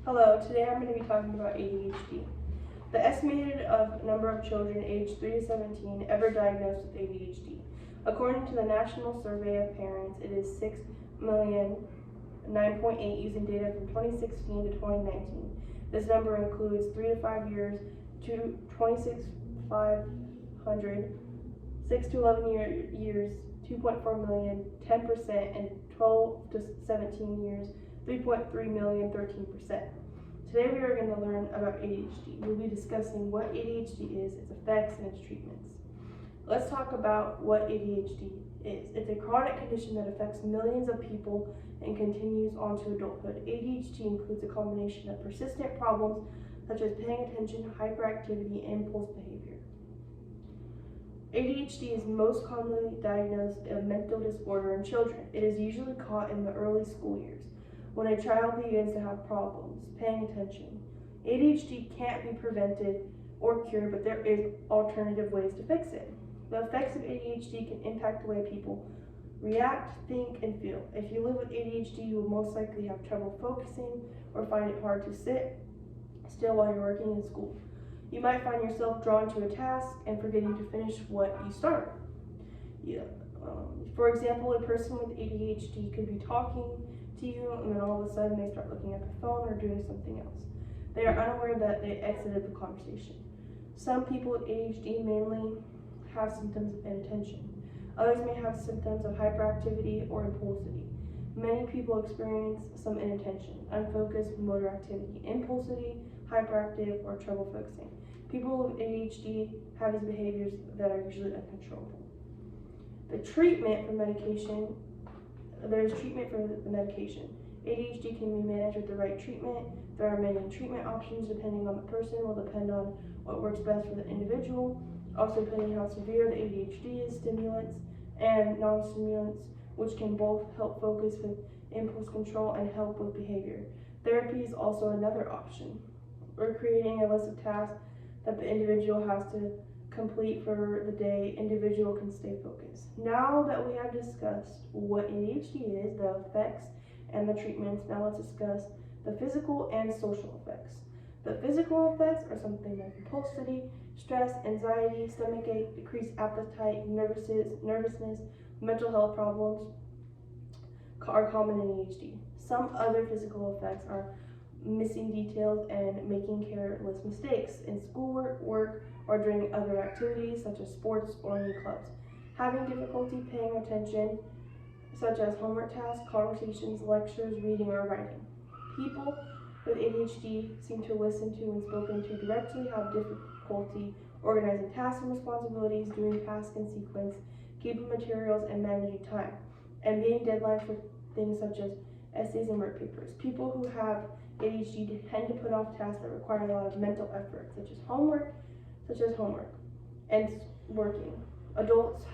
Hello, today I'm going to be talking about ADHD. The estimated number of children aged 3 to 17 ever diagnosed with ADHD. According to the National Survey of Parents, it is 6,009,800 using data from 2016 to 2019. This number includes 3 to 5 years to 26,500, 6 to 11 years, 2.4 million, 10%, and 12 to 17 years, 3.3 million, 13%. Today we are going to learn about ADHD. We'll be discussing what ADHD is, its effects, and its treatments. Let's talk about what ADHD is. It's a chronic condition that affects millions of people and continues on to adulthood. ADHD includes a combination of persistent problems such as paying attention, hyperactivity, and impulse behavior. ADHD is most commonly diagnosed as a mental disorder in children. It is usually caught in the early school years, when a child begins to have problems paying attention. ADHD can't be prevented or cured, but there is alternative ways to fix it. The effects of ADHD can impact the way people react, think, and feel. If you live with ADHD, you will most likely have trouble focusing or find it hard to sit still while you're working in school. You might find yourself drawn to a task and forgetting to finish what you start. For example, a person with ADHD could be talking to you and then all of a sudden they start looking at their phone or doing something else. They are unaware that they exited the conversation. Some people with ADHD mainly have symptoms of inattention. Others may have symptoms of hyperactivity or impulsivity. Many people experience some inattention, unfocused motor activity, impulsivity, hyperactive, or trouble focusing. People with ADHD have these behaviors that are usually uncontrollable. There's treatment for the medication. ADHD can be managed with the right treatment. There are many treatment options depending on the person. Will depend on what works best for the individual. Also depending on how severe the ADHD is, stimulants and non-stimulants, which can both help focus with impulse control and help with behavior. Therapy is also another option. We're creating a list of tasks that the individual has to complete for the day. Individual can stay focused. Now that we have discussed what ADHD is, the effects, and the treatments, now let's discuss the physical and social effects. The physical effects are something like impulsivity, stress, anxiety, stomachache, decreased appetite, nervousness, mental health problems are common in ADHD. Some other physical effects are missing details and making careless mistakes in schoolwork, work, or during other activities such as sports or in clubs. Having difficulty paying attention, such as homework tasks, conversations, lectures, reading, or writing. People with ADHD seem to listen to and spoken to directly have difficulty organizing tasks and responsibilities, doing tasks in sequence, keeping materials, and managing time, and meeting deadlines for things such as essays and work papers. People who have ADHD tend to put off tasks that require a lot of mental effort, such as homework, and working. Adults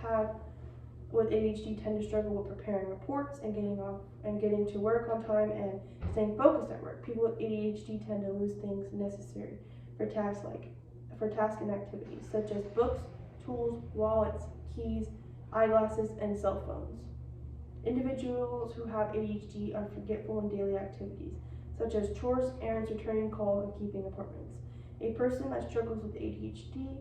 with ADHD tend to struggle with preparing reports and getting to work on time and staying focused at work. People with ADHD tend to lose things necessary for tasks and activities, such as books, tools, wallets, keys, eyeglasses, and cell phones. Individuals who have ADHD are forgetful in daily activities, such as chores, errands, returning calls, and keeping appointments. A person that struggles with ADHD,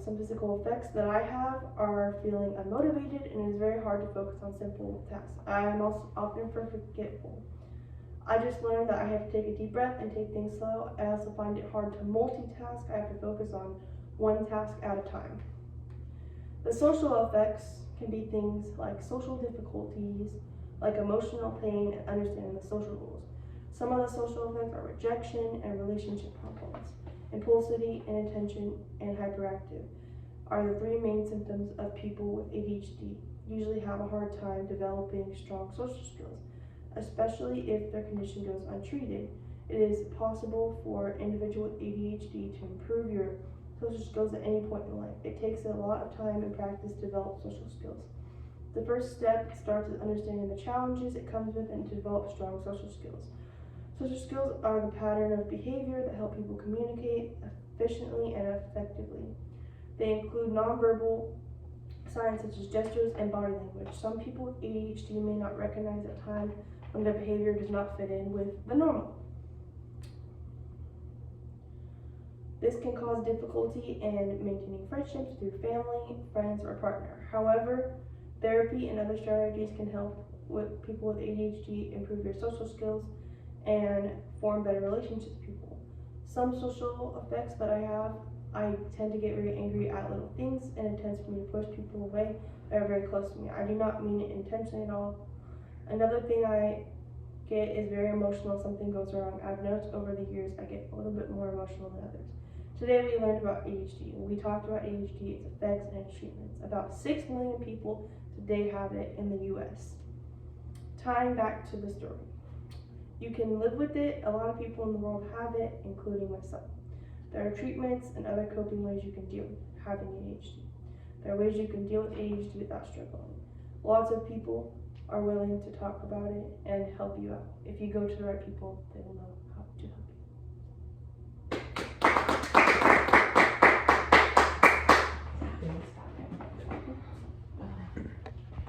some physical effects that I have are feeling unmotivated, and it is very hard to focus on simple tasks. I am also often forgetful. I just learned that I have to take a deep breath and take things slow. I also find it hard to multitask. I have to focus on one task at a time. The social effects can be things like social difficulties, like emotional pain and understanding the social rules. Some of the social effects are rejection and relationship problems. Impulsivity, inattention, and hyperactive are the three main symptoms of people with ADHD. Usually have a hard time developing strong social skills, especially if their condition goes untreated. It is possible for an individual with ADHD to improve your social skills at any point in life. It takes a lot of time and practice to develop social skills. The first step starts with understanding the challenges it comes with and to develop strong social skills. Social skills are the pattern of behavior that help people communicate efficiently and effectively. They include nonverbal signs such as gestures and body language. Some people with ADHD may not recognize at times when their behavior does not fit in with the normal. This can cause difficulty in maintaining friendships through family, friends, or partner. However, therapy and other strategies can help with people with ADHD improve their social skills and form better relationships with people. Some social effects that I tend to get very angry at little things, and it tends for me to push people away that are very close to me. I do not mean it intentionally at all. Another thing I get is very emotional if something goes wrong. I've noticed over the years I get a little bit more emotional than others. Today we learned about ADHD. We talked about ADHD, its effects, and its treatments. About 6 million people today have it in the US. Tying back to the story. You can live with it. A lot of people in the world have it, including myself. There are treatments and other coping ways you can deal with having ADHD. There are ways you can deal with ADHD without struggling. Lots of people are willing to talk about it and help you out. If you go to the right people, they will know